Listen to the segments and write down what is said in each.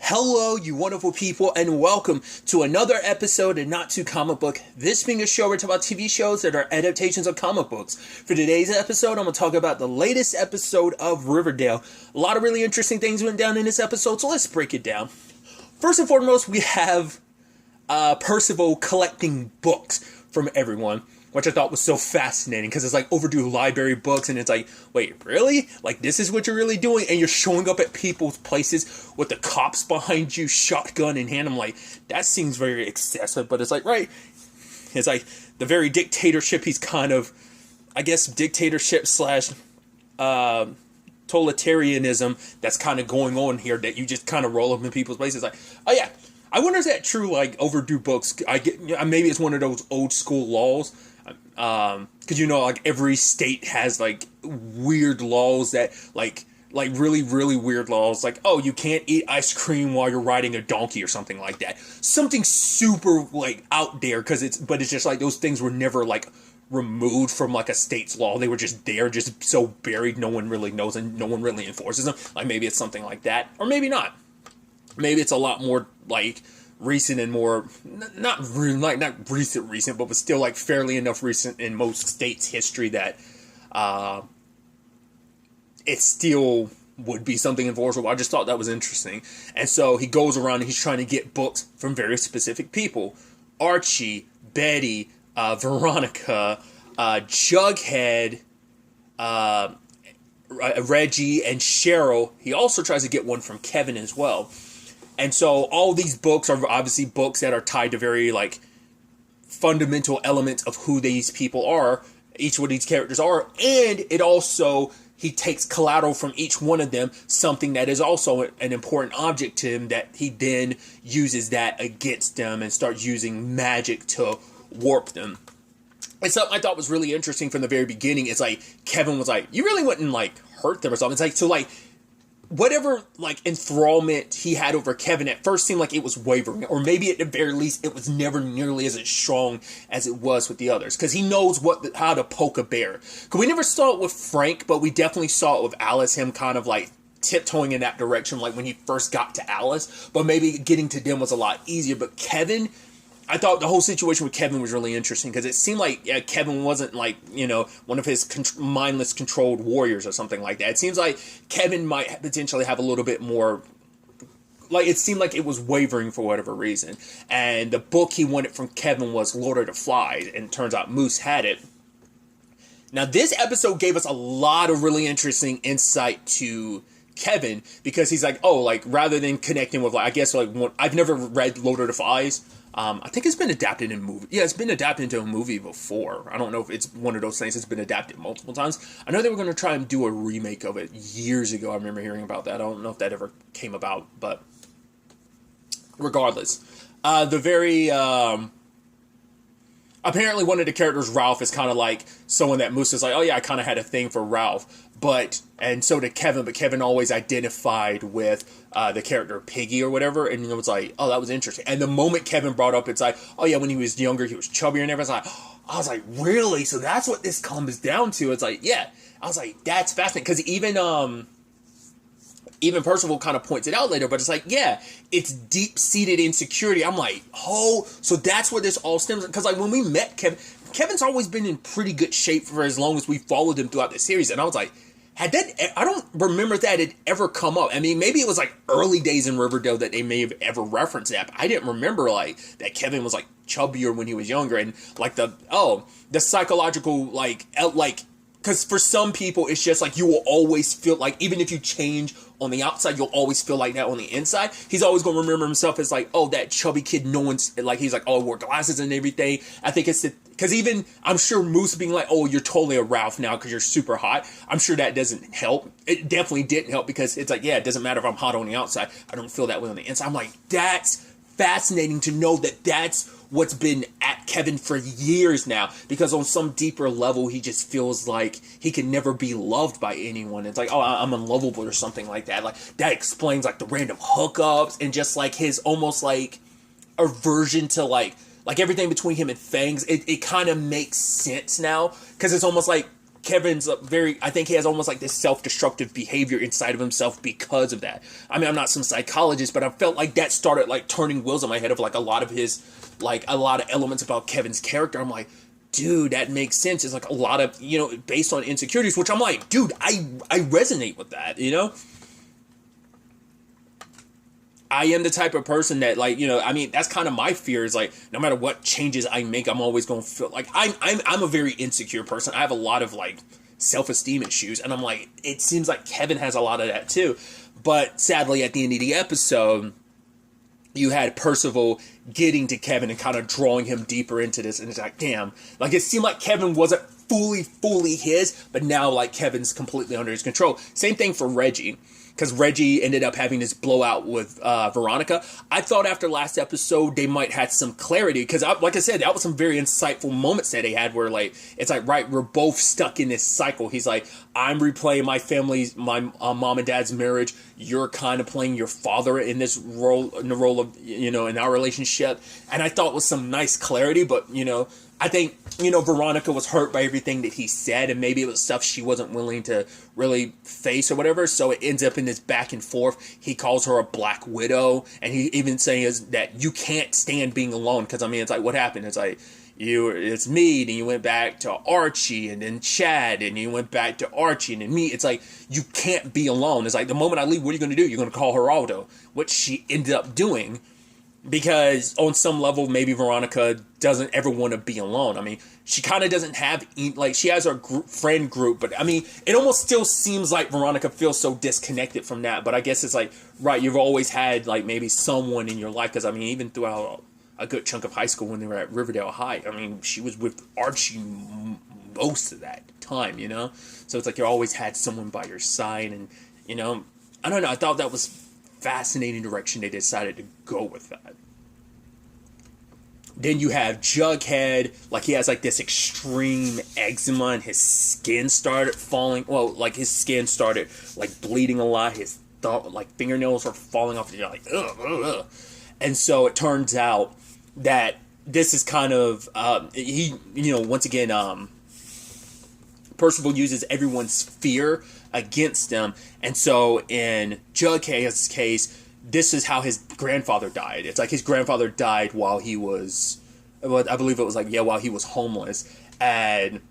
Hello, you wonderful people, and welcome to another episode of Not Too Comic Book. This being a show where we talk about TV shows that are adaptations of comic books. For today's episode, I'm going to talk about the latest episode of Riverdale. A lot of really interesting things went down in this episode, so let's break it down. First and foremost, we have Percival collecting books from everyone, which I thought was so fascinating, because it's like overdue library books, and it's like, wait, really? Like, this is what you're really doing? And you're showing up at people's places with the cops behind you, shotgun in hand. I'm like, that seems very excessive, but it's like, right. It's like the very dictatorship he's kind of, I guess, dictatorship slash totalitarianism that's kind of going on here, that you just kind of roll up in people's places. Like, oh yeah, I wonder, is that true, like, overdue books? Maybe it's one of those old school laws. Because like every state has like weird laws that like really weird laws, like, oh, you can't eat ice cream while you're riding a donkey or something like that. Something super like out there, but it's just like those things were never like removed from like a state's law. They were just there, just so buried no one really knows and no one really enforces them. Like, maybe it's something like that, or maybe not. Maybe it's a lot more like recent and more not recent, but was still like fairly enough recent in most states' history that it still would be something enforceable. I just thought that was interesting. And so he goes around and he's trying to get books from very specific people: Archie, Betty, Veronica, Jughead, Reggie, and Cheryl. He also tries to get one from Kevin as well. And so all these books are obviously books that are tied to very, like, fundamental elements of who these people are, each of these characters are, and it also, he takes collateral from each one of them, something that is also an important object to him, that he then uses that against them and starts using magic to warp them. And something I thought was really interesting from the very beginning is, like, Kevin was like, you really wouldn't, like, hurt them or something. It's like, so, like, whatever, like, enthrallment he had over Kevin at first seemed like it was wavering, or maybe at the very least it was never nearly as strong as it was with the others, because he knows how to poke a bear. Because we never saw it with Frank, but we definitely saw it with Alice, him kind of like tiptoeing in that direction, like when he first got to Alice, but maybe getting to them was a lot easier. But Kevin, I thought the whole situation with Kevin was really interesting, because it seemed like Kevin wasn't like, one of his mindless controlled warriors or something like that. It seems like Kevin might potentially have a little bit more, like, it seemed like it was wavering for whatever reason. And the book he wanted from Kevin was Lord of the Flies, and it turns out Moose had it. Now, this episode gave us a lot of really interesting insight to Kevin, because he's like, oh, like, rather than connecting with, like, I guess, like, I've never read Lord of the Flies. I think it's been adapted in movie. Yeah, it's been adapted into a movie before. I don't know if it's one of those things that's been adapted multiple times. I know they were going to try and do a remake of it years ago. I remember hearing about that. I don't know if that ever came about, but regardless. Apparently one of the characters, Ralph, is kind of like someone that Moose is like, oh yeah, I kind of had a thing for Ralph. And so did Kevin, but Kevin always identified with the character Piggy or whatever, and it was like, oh, that was interesting. And the moment Kevin brought up, it's like, oh yeah, when he was younger, he was chubbier and everything. I was like, really? So that's what this comes down to? It's like, yeah. I was like, that's fascinating, because even Percival kind of points it out later, but it's like, yeah, it's deep-seated insecurity. I'm like, oh, so that's where this all stems, because like when we met Kevin's always been in pretty good shape for as long as we followed him throughout the series, and I was like, I don't remember that it ever come up. I mean, maybe it was like early days in Riverdale that they may have ever referenced that, but I didn't remember like that Kevin was like chubbier when he was younger, and like the psychological like because for some people it's just like you will always feel like, even if you change on the outside, you'll always feel like that on the inside. He's always going to remember himself as like, oh, that chubby kid, no one's like, he's like, oh, wore glasses and everything. I think it's because even, I'm sure Moose being like, oh, you're totally a Ralph now because you're super hot, I'm sure that doesn't help. It definitely didn't help, because it's like, yeah, it doesn't matter if I'm hot on the outside, I don't feel that way on the inside. I'm like, that's fascinating to know that that's what's been at Kevin for years now, because on some deeper level he just feels like he can never be loved by anyone. It's like, oh, I'm unlovable or something like that. Like, that explains like the random hookups and just like his almost like aversion to like everything between him and Fangs. It kind of makes sense now, because it's almost like Kevin's I think he has almost like this self-destructive behavior inside of himself because of that. I mean, I'm not some psychologist, but I felt like that started like turning wheels in my head of like a lot of elements about Kevin's character. I'm like, dude, that makes sense. It's like a lot of, based on insecurities, which I'm like, dude, I resonate with that, I am the type of person that, like, I mean, that's kind of my fear is, like, no matter what changes I make, I'm always going to feel like I'm a very insecure person. I have a lot of, like, self-esteem issues, and I'm like, it seems like Kevin has a lot of that too. But sadly, at the end of the episode, you had Percival getting to Kevin and kind of drawing him deeper into this, and it's like, damn, like, it seemed like Kevin wasn't fully his, but now, like, Kevin's completely under his control. Same thing for Reggie. Because Reggie ended up having this blowout with Veronica. I thought after last episode they might have some clarity. Because, like I said, that was some very insightful moments that they had where, like, it's like, right, we're both stuck in this cycle. He's like, I'm replaying my mom and dad's marriage. You're kind of playing your father in this role, in the role of, in our relationship. And I thought it was some nice clarity, but, I think, Veronica was hurt by everything that he said, and maybe it was stuff she wasn't willing to really face or whatever, so it ends up in this back and forth. He calls her a black widow, and he even saying that you can't stand being alone, because, I mean, it's like, what happened? It's like, it's me, then you went back to Archie, and then Chad, and you went back to Archie, and then me. It's like, you can't be alone. It's like, the moment I leave, what are you going to do? You're going to call Geraldo, which she ended up doing. Because on some level, maybe Veronica doesn't ever want to be alone. I mean, she kind of doesn't have, like, she has her friend group, but I mean, it almost still seems like Veronica feels so disconnected from that. But I guess it's like, right, you've always had, like, maybe someone in your life. Because, I mean, even throughout a good chunk of high school when they were at Riverdale High, I mean, she was with Archie most of that time, So it's like you always had someone by your side. And, I don't know, I thought that was fascinating direction they decided to go with that. Then you have Jughead, like, he has, like, this extreme eczema, and his skin started falling, his skin started, like, bleeding a lot, his, fingernails are falling off, and you're like, ugh, ugh, ugh. And so it turns out that this is kind of, once again, Percival uses everyone's fear against them, and so in Jughead's case, this is how his grandfather died. It's like his grandfather died while he was, I believe it was while he was homeless. And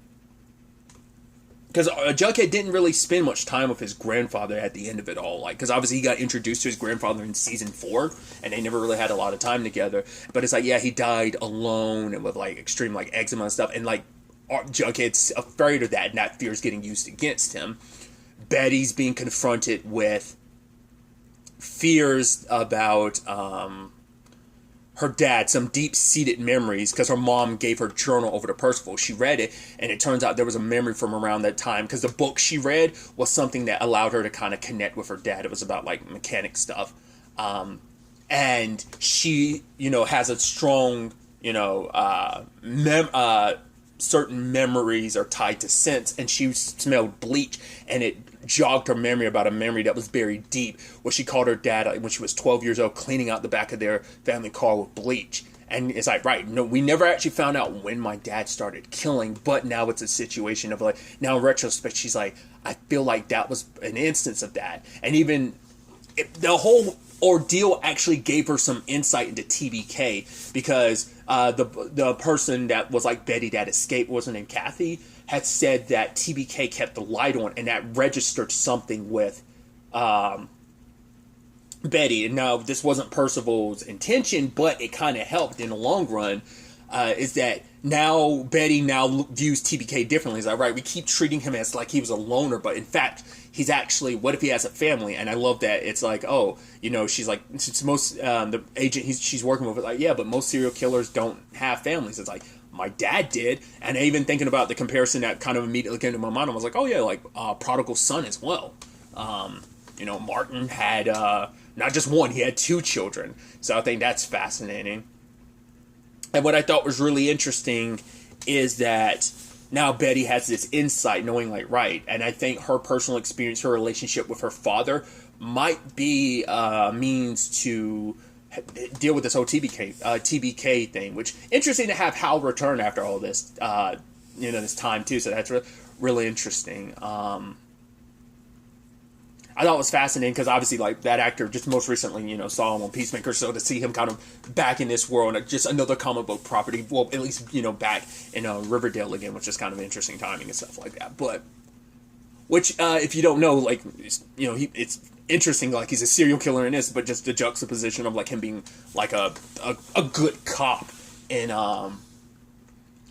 because Jughead didn't really spend much time with his grandfather at the end of it all. Because obviously he got introduced to his grandfather in season 4, and they never really had a lot of time together. But it's like, yeah, he died alone and with, extreme, eczema and stuff. And, Jughead's afraid of that, and that fear is getting used against him. Betty's being confronted with fears about her dad, some deep-seated memories, because her mom gave her journal over to Percival. She read it, and it turns out there was a memory from around that time, because the book she read was something that allowed her to kind of connect with her dad. It was about, mechanic stuff. And she, has a strong, certain memories are tied to scents, and she smelled bleach, and it jogged her memory about a memory that was buried deep, where she called her dad when she was 12 years old, cleaning out the back of their family car with bleach. And it's like, right, no, we never actually found out when my dad started killing, but now it's a situation of, now in retrospect, she's like, I feel like that was an instance of that. And even the whole ordeal actually gave her some insight into TBK, because the person that was like Betty that escaped, wasn't named Kathy, had said that TBK kept the light on, and that registered something with Betty. And now this wasn't Percival's intention, but it kind of helped in the long run. Is that now Betty now views TBK differently. It's like, right, we keep treating him as like he was a loner, but in fact, he's actually, what if he has a family? And I love that. It's like, oh, she's like, it's most, the agent she's working with is like, yeah, but most serial killers don't have families. It's like, my dad did. And even thinking about the comparison that kind of immediately came to my mind, I was like, oh yeah, Prodigal Son as well. Martin had, not just one, he had 2 children. So I think that's fascinating. And what I thought was really interesting is that now Betty has this insight, knowing, right, and I think her personal experience, her relationship with her father, might be means to deal with this whole TBK thing, which, interesting to have Hal return after all this, this time, too, so that's really interesting. I thought it was fascinating because obviously, like, that actor just most recently, saw him on Peacemaker, so to see him kind of back in this world and just another comic book property, well, at least, back in Riverdale again, which is kind of interesting timing and stuff like that. But, which, if you don't know, like, it's interesting, like, he's a serial killer in this, but just the juxtaposition of, like, him being, like, a good cop in,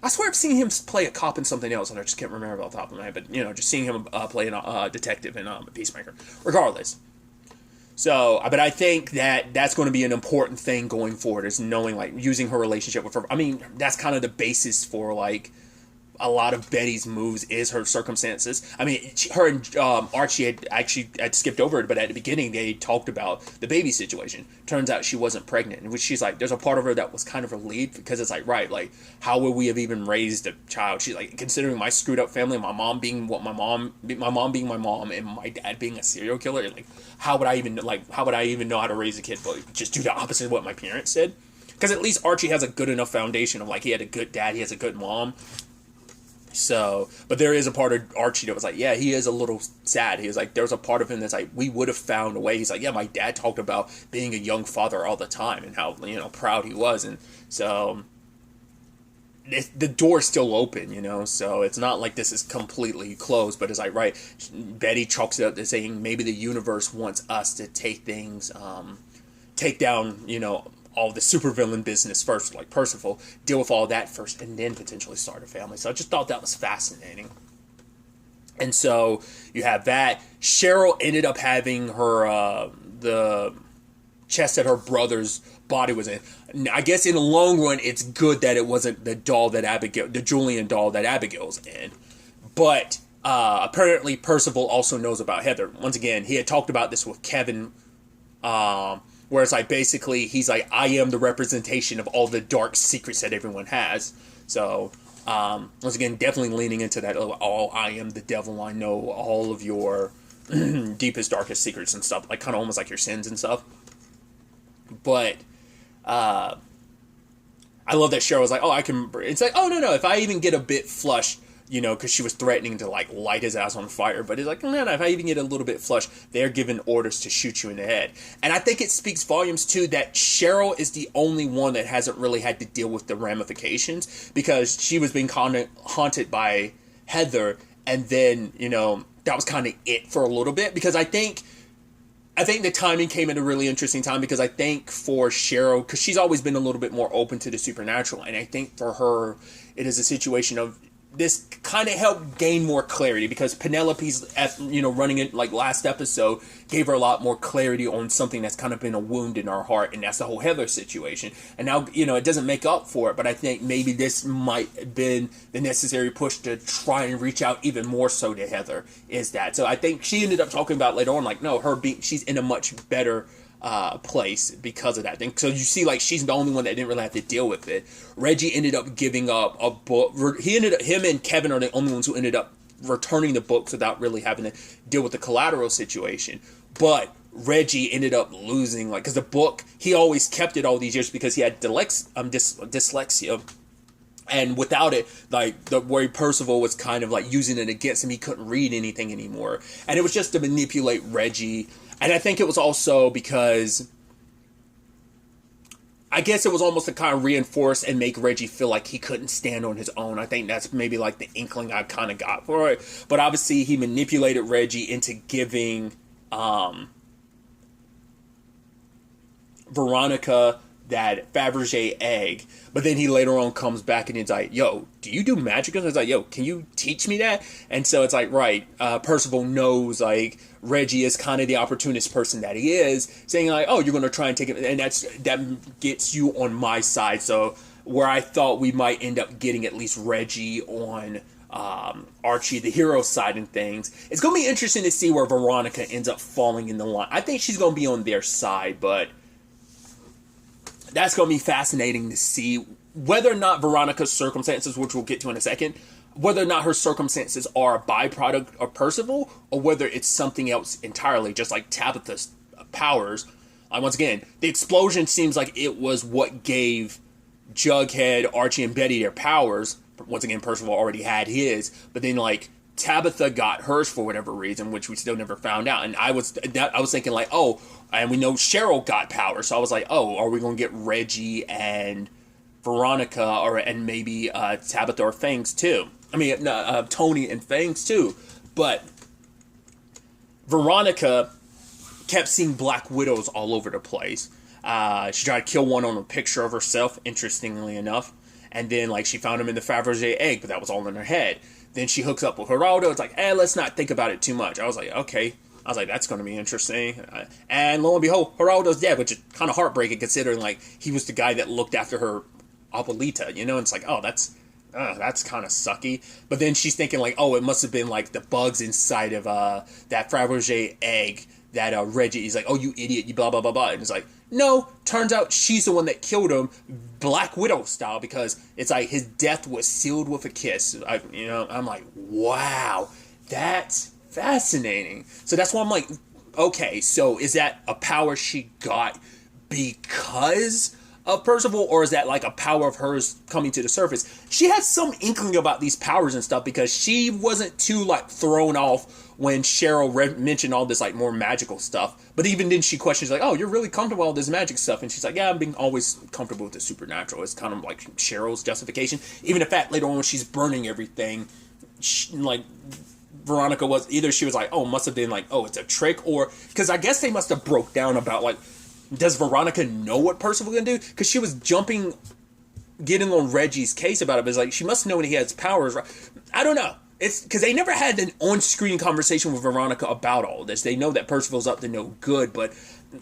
I swear I've seen him play a cop in something else, and I just can't remember off the top of my head. But, just seeing him play a detective in Peacemaker. Regardless. So, but I think that that's going to be an important thing going forward, is knowing, like, using her relationship with her. I mean, that's kind of the basis for, like, a lot of Betty's moves is her circumstances. I mean, her and Archie had skipped over it, but at the beginning they talked about the baby situation. Turns out she wasn't pregnant, and which she's like, there's a part of her that was kind of relieved, because it's like, right, like, how would we have even raised a child? She's like, considering my screwed up family, my mom being my mom being my mom, and my dad being a serial killer, like, how would I even know how to raise a kid? But just do the opposite of what my parents said. Because at least Archie has a good enough foundation of, like, he had a good dad, he has a good mom. So, but there is a part of Archie that was like, yeah, he is a little sad. He was like, there's a part of him that's like, we would have found a way. He's like, yeah, my dad talked about being a young father all the time and how, proud he was. And so, the door's still open, so it's not like this is completely closed, but it's like, right, Betty chalks it up to saying maybe the universe wants us to take down, all the supervillain business first, like Percival, deal with all that first, and then potentially start a family. So I just thought that was fascinating. And so you have that. Cheryl ended up having her the chest that her brother's body was in. I guess in the long run, it's good that it wasn't the Julian doll that Abigail's in. But apparently Percival also knows about Heather. Once again, he had talked about this with Kevin. Where it's like, basically, he's like, I am the representation of all the dark secrets that everyone has. So, once again, definitely leaning into that, I am the devil, I know all of your deepest, darkest secrets and stuff. Like, kind of almost like your sins and stuff. But, I love that Cheryl was like, it's like, oh, no, if I even get a bit flushed, because she was threatening to, like, light his ass on fire. But it's like, no, if I even get a little bit flushed, they're given orders to shoot you in the head. And I think it speaks volumes, too, that Cheryl is the only one that hasn't really had to deal with the ramifications, because she was being haunted by Heather, and then, that was kind of it for a little bit. Because I think the timing came at a really interesting time, because I think for Cheryl, because she's always been a little bit more open to the supernatural, and I think for her, it is a situation of, this kind of helped gain more clarity, because Penelope's, running it like last episode, gave her a lot more clarity on something that's kind of been a wound in her heart, and that's the whole Heather situation. And now, it doesn't make up for it, but I think maybe this might have been the necessary push to try and reach out even more so to Heather, is that. So I think she ended up talking about later on, like, no, she's in a much better place because of that thing. So you see, like, she's the only one that didn't really have to deal with it. Reggie ended up giving up a book. Him and Kevin are the only ones who ended up returning the books without really having to deal with the collateral situation. But Reggie ended up losing, like, because the book, he always kept it all these years because he had dyslexia. And without it, like, the way Percival was kind of, like, using it against him, he couldn't read anything anymore. And it was just to manipulate Reggie. And I think it was also because, I guess it was almost to kind of reinforce and make Reggie feel like he couldn't stand on his own. I think that's maybe like the inkling I kind of got for it. But obviously he manipulated Reggie into giving Veronica that Fabergé egg, but then he later on comes back and he's like, yo, do you do magic? And it's like, yo, can you teach me that? And so it's like, right, Percival knows, like, Reggie is kind of the opportunist person that he is, saying like, oh, you're going to try and take it, and that gets you on my side. So where I thought we might end up getting at least Reggie on Archie, the hero side and things, it's going to be interesting to see where Veronica ends up falling in the line. I think she's going to be on their side, but that's going to be fascinating to see whether or not Veronica's circumstances, which we'll get to in a second, whether or not her circumstances are a byproduct of Percival, or whether it's something else entirely, just like Tabitha's powers. Once again, the explosion seems like it was what gave Jughead, Archie, and Betty their powers. Once again, Percival already had his, but then, like, Tabitha got hers for whatever reason, which we still never found out. And I was thinking like, oh, and we know Cheryl got power, so I was like, oh, are we gonna get Reggie and Veronica, and maybe Tabitha or Fangs too? I mean, Tony and Fangs too. But Veronica kept seeing Black Widows all over the place. She tried to kill one on a picture of herself, interestingly enough. And then, like, she found him in the Fabergé egg, but that was all in her head. Then she hooks up with Geraldo. It's like, let's not think about it too much. I was like, okay. I was like, that's going to be interesting. And lo and behold, Geraldo's dead, which is kind of heartbreaking considering, like, he was the guy that looked after her abuelita, you know? And it's like, oh, that's kind of sucky. But then she's thinking, like, oh, it must have been, like, the bugs inside of that Fabergé egg that Reggie is like, oh, you idiot, you blah, blah, blah, blah. And it's like, no, turns out she's the one that killed him, Black Widow style, because it's like his death was sealed with a kiss. I'm like, wow, that's fascinating. So that's why I'm like, okay, so is that a power she got because of Percival, or is that like a power of hers coming to the surface? She had some inkling about these powers and stuff because she wasn't too like thrown off when Cheryl mentioned all this like more magical stuff. But even then she questions like, oh, you're really comfortable with all this magic stuff. And she's like, yeah, I'm being always comfortable with the supernatural. It's kind of like Cheryl's justification. Even the fact later on when she's burning everything, like Veronica was, either she was like, oh, must have been like, oh, it's a trick, or, because I guess they must have broke down about like, does Veronica know what Percival can do? Because she was getting on Reggie's case about it. But it's like, she must know when he has powers, right? I don't know. It's because they never had an on-screen conversation with Veronica about all this. They know that Percival's up to no good, but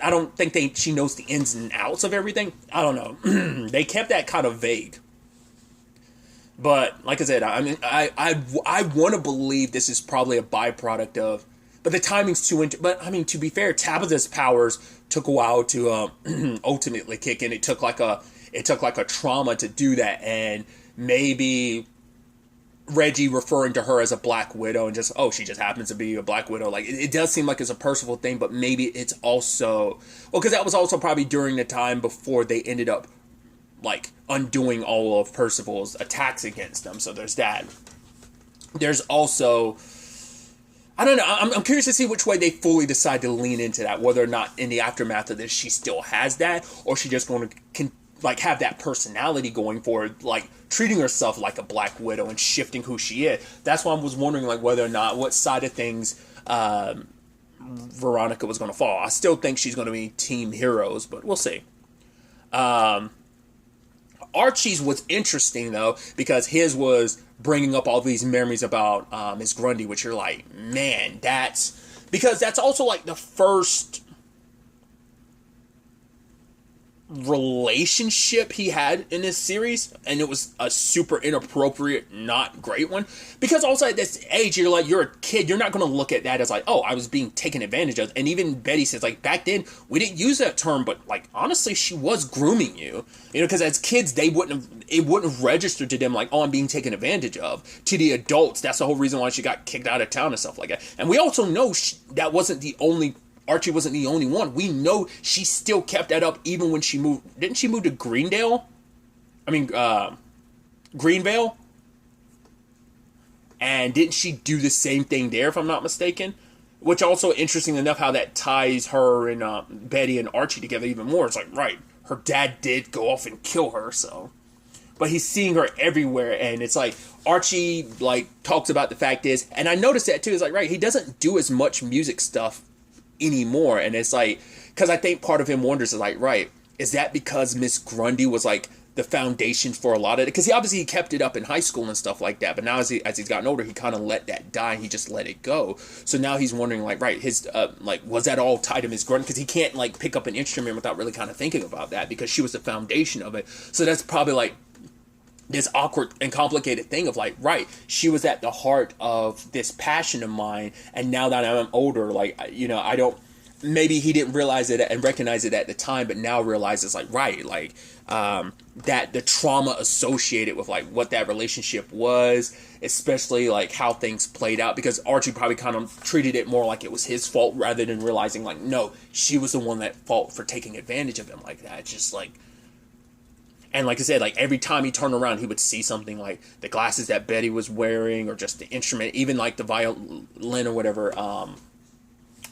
I don't think she knows the ins and outs of everything. I don't know. They kept that kind of vague. But like I said, I mean, I want to believe this is probably a byproduct of, but the timing's too. But I mean, to be fair, Tabitha's powers took a while to ultimately kick in. It took like a trauma to do that, and maybe Reggie referring to her as a Black Widow and just, oh, she just happens to be a Black Widow. Like, it does seem like it's a Percival thing, but maybe it's also, well, because that was also probably during the time before they ended up, like, undoing all of Percival's attacks against them. So there's that. There's also, I don't know, I'm curious to see which way they fully decide to lean into that, whether or not in the aftermath of this she still has that, or she just going to like have that personality going forward, like treating herself like a Black Widow and shifting who she is. That's why I was wondering like whether or not what side of things Veronica was going to fall. I still think she's going to be Team Heroes, but we'll see. Archie's was interesting though, because his was bringing up all these memories about Miss Grundy, which you're like, man, that's because that's also like the first relationship he had in this series, and it was a super inappropriate, not great one, because also at this age you're a kid, you're not going to look at that as like, oh, I was being taken advantage of. And even Betty says like, back then we didn't use that term, but like honestly she was grooming you, because as kids it wouldn't have registered to them like, oh, I'm being taken advantage of. To the adults, that's the whole reason why she got kicked out of town and stuff like that. And we also know that wasn't the only, Archie wasn't the only one. We know she still kept that up even when she moved. Didn't she move to Greenvale? And didn't she do the same thing there, if I'm not mistaken? Which also, interesting enough, how that ties her and Betty and Archie together even more. It's like, right, her dad did go off and kill her, so. But he's seeing her everywhere, and it's like, Archie, like, talks about the fact is, and I noticed that too, it's like, right, he doesn't do as much music stuff anymore. And it's like, because I think part of him wonders is like, right, is that because Miss Grundy was like the foundation for a lot of it? Because he kept it up in high school and stuff like that, but now as he's gotten older, he kind of let that die and he just let it go. So now he's wondering like, right, his like, was that all tied to Miss Grundy? Because he can't like pick up an instrument without really kind of thinking about that, because she was the foundation of it. So that's probably like this awkward and complicated thing of like, right, she was at the heart of this passion of mine, and now that I'm older, like, I don't, maybe he didn't realize it and recognize it at the time, but now realizes like, right, like, that the trauma associated with like what that relationship was, especially like how things played out, because Archie probably kind of treated it more like it was his fault rather than realizing like, no, she was the one at fault for taking advantage of him like that. It's just like, And like I said, like every time he turned around, he would see something like the glasses that Betty was wearing, or just the instrument, even like the violin or whatever,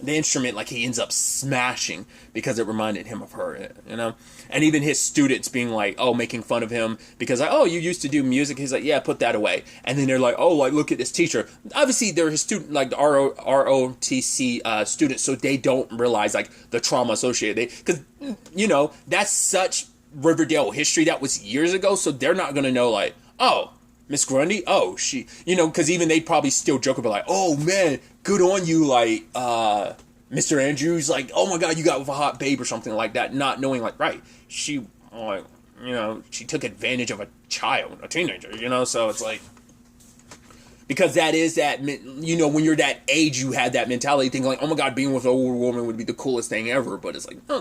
the instrument, like he ends up smashing because it reminded him of her, you know? And even his students being like, oh, making fun of him because like, oh, you used to do music. He's like, yeah, put that away. And then they're like, oh, like, look at this teacher. Obviously, they're his student, like the ROTC students, so they don't realize like the trauma associated. Because, you know, that's such Riverdale history that was years ago, so they're not going to know like, oh, Miss Grundy, oh, she, you know, because even they probably still joke about like, oh man, good on you, like, Mr. Andrews, like, oh my god, you got with a hot babe or something like that, not knowing like, right, she, like, you know, she took advantage of a child, a teenager, you know, so it's like, because that is that, you know, when you're that age, you had that mentality, thinking like, oh my god, being with an older woman would be the coolest thing ever, but it's like, no,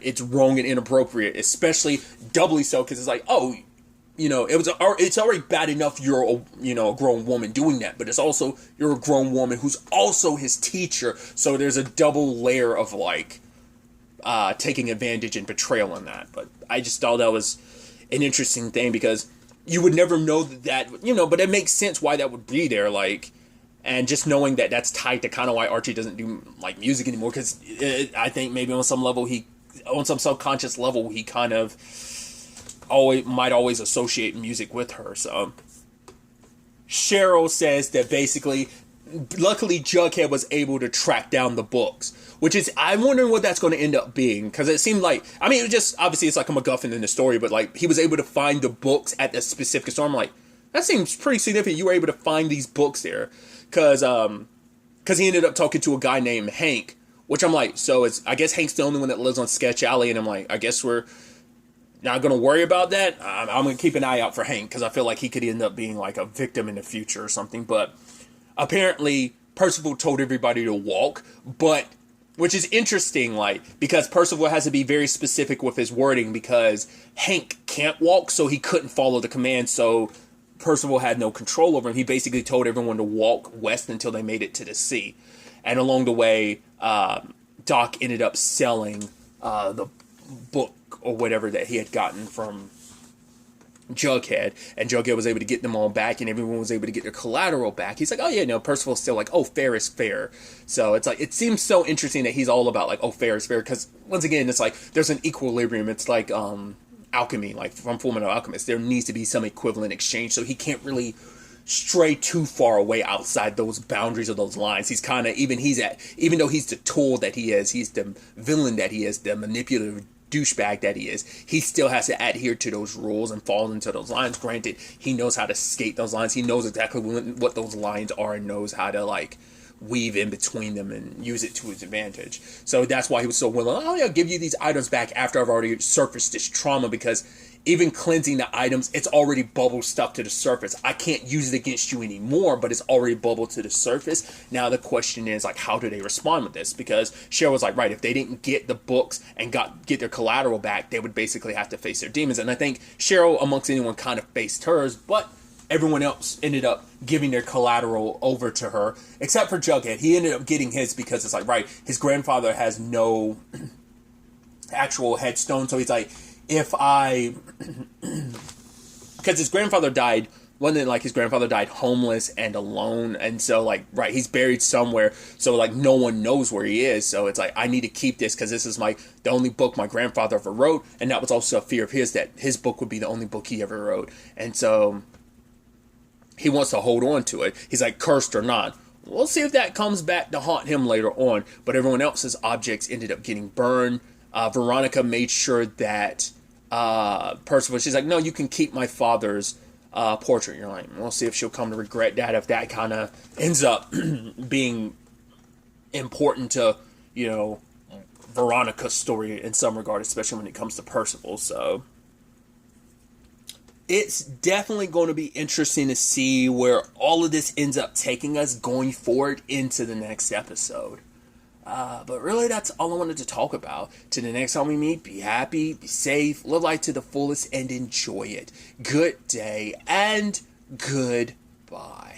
it's wrong and inappropriate, especially doubly so, because it's like, oh, you know, it's already bad enough you're a grown woman doing that, but it's also you're a grown woman who's also his teacher, so there's a double layer of like taking advantage and betrayal in that. But I just thought that was an interesting thing because you would never know that, you know, but it makes sense why that would be there, like, and just knowing that that's tied to kind of why Archie doesn't do like music anymore, because I think maybe on some level on some subconscious level he kind of might always associate music with her. So Cheryl says that basically, luckily Jughead was able to track down the books, which is, I'm wondering what that's going to end up being, because it seemed like, I mean, it was just, obviously it's like a MacGuffin in the story, but like he was able to find the books at the specific store. I'm like, that seems pretty significant. You were able to find these books there, because he ended up talking to a guy named Hank, which I'm like, so I guess Hank's the only one that lives on Sketch Alley, and I'm like, I guess we're not going to worry about that. I'm going to keep an eye out for Hank, because I feel like he could end up being like a victim in the future or something. But apparently Percival told everybody to walk, which is interesting, like, because Percival has to be very specific with his wording, because Hank can't walk, so he couldn't follow the command, so Percival had no control over him. He basically told everyone to walk west until they made it to the sea. And along the way, Doc ended up selling the book or whatever that he had gotten from Jughead, and Jughead was able to get them all back, and everyone was able to get their collateral back. He's like, oh yeah, no, Percival's still like, oh, fair is fair. So it's like, it seems so interesting that he's all about like, oh, fair is fair, because once again, it's like there's an equilibrium. It's like alchemy, like from Fullmetal Alchemist, there needs to be some equivalent exchange, so he can't really stray too far away outside those boundaries of those lines. He's kind of, even though he's the tool that he is, he's the villain that he is, the manipulative douchebag that he is, he still has to adhere to those rules and fall into those lines. Granted, he knows how to skate those lines. He knows exactly what those lines are, and knows how to like weave in between them and use it to his advantage. So that's why he was so willing, oh yeah, I'll give you these items back after I've already surfaced this trauma, because even cleansing the items, it's already bubble stuck to the surface. I can't use it against you anymore, but it's already bubbled to the surface. Now the question is, like, how do they respond with this? Because Cheryl was like, right, if they didn't get the books and get their collateral back, they would basically have to face their demons. And I think Cheryl, amongst anyone, kind of faced hers, but everyone else ended up giving their collateral over to her, except for Jughead. He ended up getting his because it's like, right, his grandfather has no actual headstone, so he's like, if I, because his grandfather died, wasn't it like his grandfather died homeless and alone, and so like, right, he's buried somewhere, so like no one knows where he is, so it's like, I need to keep this because this is the only book my grandfather ever wrote, and that was also a fear of his, that his book would be the only book he ever wrote, and so he wants to hold on to it. He's like, cursed or not. We'll see if that comes back to haunt him later on, but everyone else's objects ended up getting burned. Veronica made sure that Percival, she's like, no, you can keep my father's portrait. You're like, we'll see if she'll come to regret that, if that kind of ends up being important to, you know, Veronica's story in some regard, especially when it comes to Percival. So it's definitely going to be interesting to see where all of this ends up taking us going forward into the next episode. But really, that's all I wanted to talk about. Till the next time we meet, be happy, be safe, live life to the fullest, and enjoy it. Good day, and goodbye.